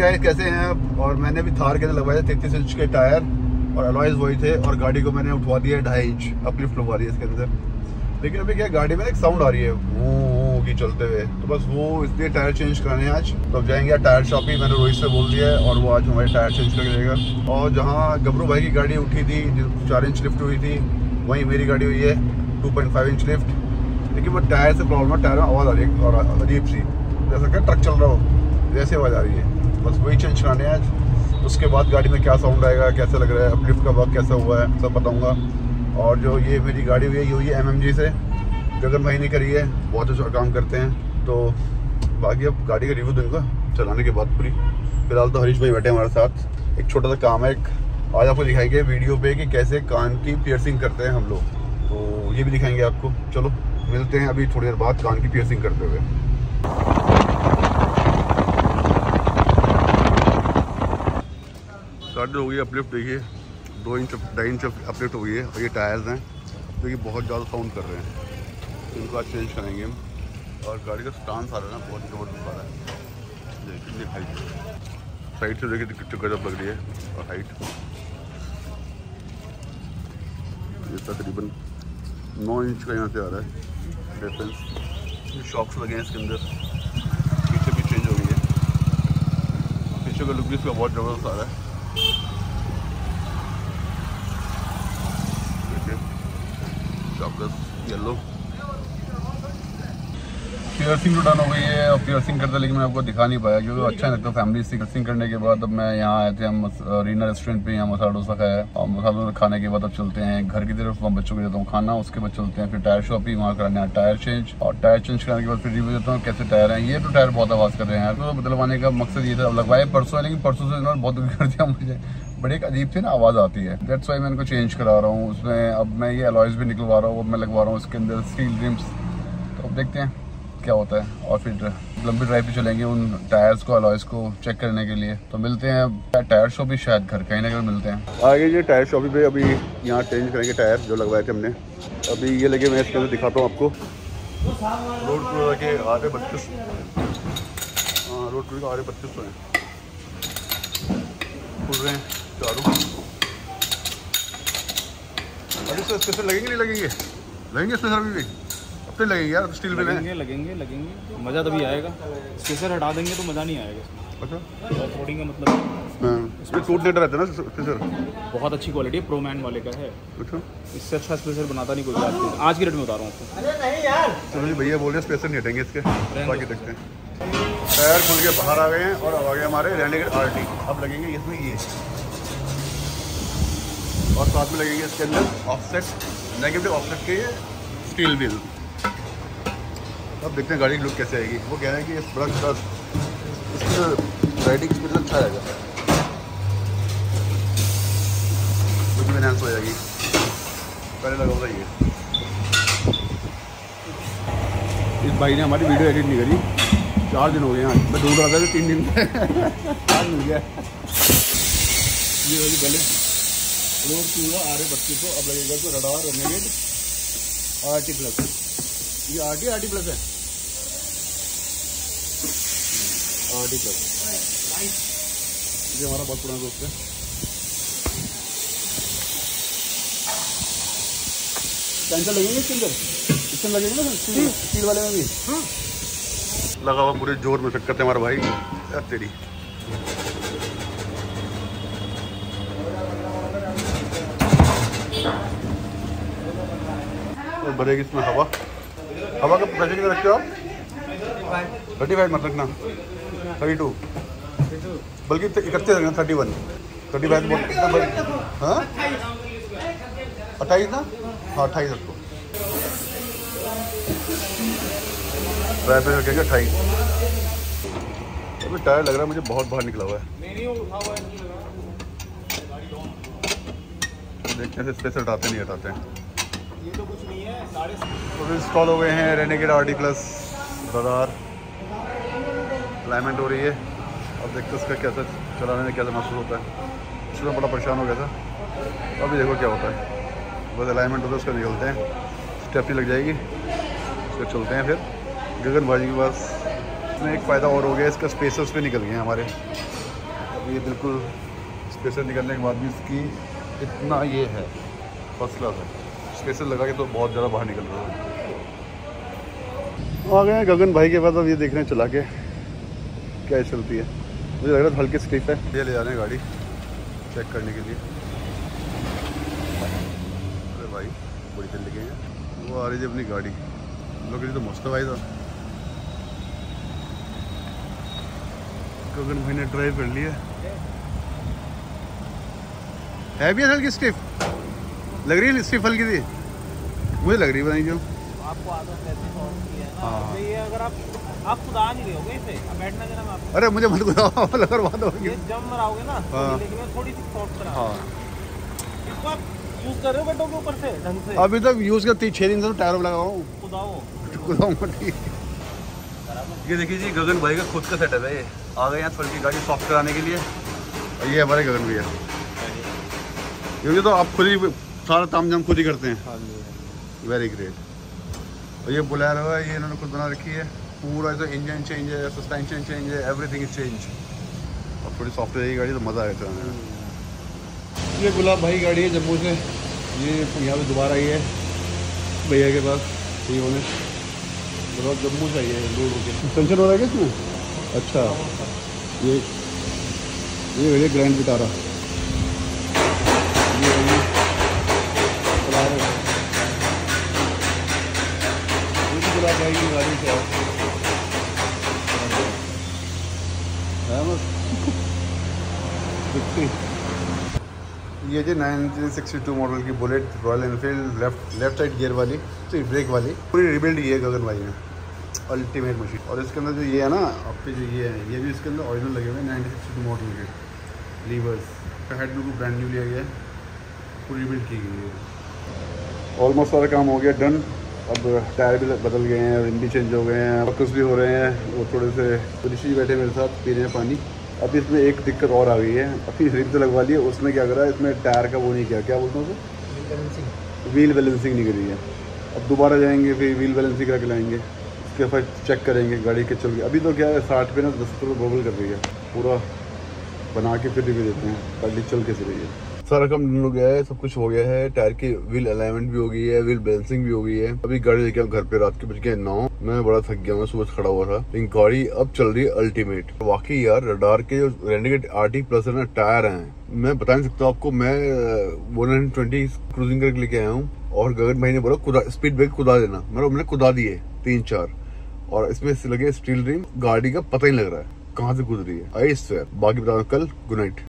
Guys, कैसे हैं आप? और मैंने भी थार के अंदर लगवाए थे 33 इंच के टायर और अलॉयज वही थे, और गाड़ी को मैंने उठवा दिया 2.5 इंच अपलिफ्ट लगवा दिया इसके अंदर। लेकिन अभी क्या गाड़ी में एक साउंड आ रही है वो की चलते हुए, तो बस वो इसलिए टायर चेंज कराने हैं आज। तो जाएंगे टायर शॉप ही, मैंने रोहित से बोल दिया है और वो आज हमारे टायर चेंज करके देगा। और जहाँ गबरू भाई की गाड़ी उठी थी 4 इंच लिफ्ट हुई थी, वहीं मेरी गाड़ी हुई है 2.5 इंच लिफ्ट। लेकिन वो टायर से प्रॉब्लम है, टायर में आवाज़ आ रही है और अजीब सी, जैसा कि ट्रक चल रहा हो वैसे आवाज़ आ रही है। बस वही चेंज कराने हैं आज। उसके बाद गाड़ी में क्या साउंड आएगा, कैसा लग रहा है, अपलिफ्ट का वर्क कैसा हुआ है, सब बताऊँगा। और जो ये मेरी गाड़ी हुई है ये हुई है MMG से, गगन भाई ने करी है, बहुत अच्छा काम करते हैं। तो बाकी अब गाड़ी का रिव्यू दूंगा चलाने के बाद पूरी। फिलहाल तो हरीश भाई बैठे हमारे साथ। एक छोटा सा काम है, एक आज आपको दिखाएंगे वीडियो पे कि कैसे कान की पियर्सिंग करते हैं हम लोग, तो ये भी दिखाएंगे आपको। चलो मिलते हैं अभी थोड़ी देर बाद कान की पियर्सिंग करते हुए। गाड़ी हो गई अपलिफ्ट, देखिए 2 इंच 2.5 इंच अपलिफ्ट हो गई है। और ये टायर्स हैं जो कि बहुत ज़्यादा साउंड कर रहे हैं, इनको आज चेंज करेंगे हम। और गाड़ी का स्टांस आ रहा है ना, बहुत ज़बरदस्त आ रहा है। देखिए साइड से देखिए कितनी गजब लग रही है। और हाइट ये तकरीबन 9 इंच का यहाँ से आ रहा है डिफरेंस। शॉक्स लगे हैं इसके अंदर, पीछे भी चेंज हो गई है। पीछे का लुक भी इसका बहुत ज़बरदस्त आ रहा है। येलो पियर्सिंग तो डन हो गई है। और पियर्सिंग करते लेकिन मैं आपको दिखा नहीं पाया क्योंकि अच्छा नहीं लगता फैमिली से। पियर्सिंग करने के बाद अब मैं यहाँ आए थे, हम रीना रेस्टोरेंट पे यहाँ मसाला डोसा खाया। और मसाला डोसा खाने के बाद अब चलते हैं घर की तरफ, वहाँ बच्चों को देता हूँ खाना, उसके बाद चलते हैं फिर टायर शॉप ही वहाँ कराने टायर चेंज। और टायर चेंज कराने के बाद फिर रिव्यू देता हूँ कैसे टायर हैं। ये तो टायर बहुत आवाज़ कर रहे हैं, तो बदलवाने का मकसद ये था। लगवाए परसों, लेकिन परसों से इन्होंने बहुत दुखी कर दिया मुझे, बड़ी एक अजीब सी ना आवाज़ आती है। दैट्स वाई मैं इनको चेंज करा रहा हूँ। उसमें अब मैं ये अलॉयज भी निकलवा रहा हूँ, अब मैं लगवा रहा हूँ इसके अंदर स्टील रिम्स। तो अब देखते हैं क्या होता है। और फिर लंबी ड्राइव पे चलेंगे उन टायर्स को, अलॉयज को चेक करने के लिए। तो मिलते हैं टायर शॉप ही, शायद घर कहीं ना कहीं मिलते हैं। आगे ये टायर शॉप पे अभी यहाँ चेंज करेंगे टायर जो लगवाए थे हमने। अभी ये लगे, मैं इसके अंदर दिखाता हूँ आपको। रोड टूर के आधे 32, हाँ रोड टूर के आधे 3200 हैं, खुल रहे हैं चारों। अभी तो स्पेशल लगेंगे नहीं लगेंगे? लगेंगे स्पेशल अभी भी तो लगेंगे यार, स्टील में लगेंगे मज़ा तभी आएगा। स्पेशर हटा देंगे तो मज़ा नहीं आएगा। अच्छा, ऑफ रोडिंग का मतलब इसमें टूट लेटर रहता है ना स्पेशर। बहुत अच्छी क्वालिटी प्रो मैन वाले का है। अच्छा, इससे अच्छा स्पेशर बनाता नहीं कोई आज की डेट में बता रहा हूँ आपको। अरे नहीं यार, चलो जी भैया बोल रहे स्पेशल नहीं हटेंगे इसके, बाकी देखते हैं। टायर खुल के बाहर आ गए हैं और अब आ गए हमारे रेनेगेड RT। अब लगेंगे इसमें ये, और साथ में लगेंगे इसके अंदर ऑफसेट, नेगेटिव ऑफसेट के ये स्टील व्हील। अब देखते हैं गाड़ी की लुक कैसे आएगी। वो कह रहे हैं कि इस बड़ा इसकी राइडिंग स्पीड अच्छा आएगा, कुछ भी एनहांस हो जाएगी। पहले लगा होगा ये। इस भाई ने हमारी वीडियो एडिट नहीं करी, 4 दिन हो गए हैं। मैं ढूंढ रहा था 3 दिन आज मिल गया। ये वाली पहले रोड पूरा RA3200, अब लगेगा तो रडार रेनेगेड RT प्लस। ये RT प्लस है, RT प्लस। ये हमारा बहुत पुराना दोस्त है। सेंसर लगेंगे इसके अंदर, इसमें लगेंगे ना स्टील वाले में भी। लगा हुआ पूरे जोर में शक्कर थे हमारा भाई यार तेरी। और भरेगी इसमें हवा का प्रेशर कितना रखते हो आप? 35 मत रखना, 32 बल्कि 31 रखना, 31 बहुत। हाँ 28 ना, हाँ 28 रखो। ड्राई प्रेशर रखेंगे 28। अभी टायर लग रहा है मुझे बहुत बाहर निकला हुआ है। देखते हैं स्पेशल हटाते नहीं हटाते हैं। ये तो कुछ नहीं है। तो इंस्टॉल हो गए हैं renegade RT plus radar, alignment हो रही है। अब देखते हैं इसका कैसा चलाने में कैसा महसूस होता है। इसमें बड़ा परेशान हो गया था, अभी देखो क्या होता है। बस अलाइनमेंट होता है, उसका निकलते हैं, स्टेपनी लग जाएगी, उसको चलते हैं। फिर गगन भाजी के पास में एक फ़ायदा और हो गया, इसका स्पेसर्स पे निकल गए हमारे। ये बिल्कुल स्पेसर निकलने के बाद भी इसकी इतना ये है फर्स्ट क्लास है। स्पेसर लगा के तो बहुत ज़्यादा बाहर निकल रहा है। आ गए हैं गगन भाई के पास, अब ये देखने चला के क्या चलती है। मुझे लग रहा है हल्की स्टिफ है। ये ले जा रहे हैं गाड़ी चेक करने के लिए। अरे भाई बड़ी चल गई है। वो आ रही थी अपनी गाड़ी, लोग तो मस्त भाई था। गगन भाई ने ड्राइव कर लिया है भी हल्की स्टिफ लग रही है। स्टिफ हल्की थी मुझे लग रही है, बताइए क्यों। आपको आदत ऐसी है ना। ये अगर आप खुद आ नहीं रहे होगे इसे, अब बैठना देना मैं आपको। अरे मुझे मत बताओ लगर बात होगी। ये जब मराओगे ना लेकिन थोड़ी सी सॉफ्ट करा। हां इसको आप यूज कर रहे हो बेटों के ऊपर से ढंग से। अभी तक यूज करती 6 दिन से टायर लगा हूं। खुदाओ मत। ये देखिए जी गगन भाई का खुद का सेटअप है। ये आ गए यहाँ थोड़ी सी गाड़ी सॉफ्ट कराने के लिए। और ये हमारे गगन भैया, क्योंकि तो आप खुद ही सारा तामझाम खुद ही करते हैं। Very great. और ये बोलेरो है, ये इन्होंने खुद बना रखी है। पूरा ऐसा इंजन चेंज है, सस्पेंशन चेंज है, एवरीथिंग इज चेंज। और थोड़ी सॉफ्ट रहेगी गाड़ी तो मज़ा आया चलाने में। ये गुलाब भाई गाड़ी है जम्मू से, ये यहाँ पे दोबारा आई है भैया के पास। ये होने बहुत जम्मू से आई है दूर होकर। टेंशन हो रहा है क्या इसमें? अच्छा ये भैया ग्रैंड विटारा गुलाब भाई की गाड़ी से ये जो 1962 मॉडल की bullet royal Enfield left side gear वाली ब्रेक वाली पूरी रिबिल्ड की है गगन भाई ने। Ultimate machine. और इसके अंदर जो ये है ना आपके जो ये है, ये भी इसके अंदर ओरिजिनल लगे हुए हैं 1962 मॉडल के लीवर्स। हेड बिल्कुल ब्रांड न्यू लिया गया है, पूरी रिबिल्ड की गई है। ऑलमोस्ट सारा काम हो गया डन। अब टायर भी बदल गए हैं, रिम भी चेंज हो गए हैं, फोकस भी हो रहे हैं। वो थोड़े से ऋषि बैठे मेरे साथ पी रहे हैं पानी। अब इसमें एक दिक्कत और आ गई है, अपनी रिम तो लगवा ली है, उसमें क्या करा है इसमें टायर का वो नहीं किया, क्या बोलते हैं उसे, व्हील बैलेंसिंग नहीं करी है। अब दोबारा जाएंगे फिर व्हील बैलेंसिंग करा के लाएंगे, उसके बाद चेक करेंगे गाड़ी के चल के। अभी तो क्या है 60 पे ना 70 गोगल कर रही है, पूरा बना के फिर रिव्यू देते हैं गाड़ी चल के रही है। सारा काम हो गया है, सब कुछ हो गया है। टायर की व्हील अलाइनमेंट भी हो गई है, व्हील बैलेंसिंग भी हो गई है। अभी गाड़ी लेके घर पे रात के बज के 9। मैं बड़ा थक गया, मैं सुबह खड़ा हुआ था, लेकिन गाड़ी अब चल रही है अल्टीमेट। वाकई यार रडार के जो रेनेगेड RT प्लस है ना टायर हैं, मैं बता नहीं सकता आपको। मैं 120 क्रूजिंग करके लेके आया हूँ और गगन भाई ने बोला स्पीड ब्रेक कुदा देना, मैंने कुदा दिए 3-4। और इसमें लगे स्टील रिम, गाड़ी का पता ही लग रहा है कहाँ से गुजरी है। I swear. बाकी बताऊँ कल। Good night.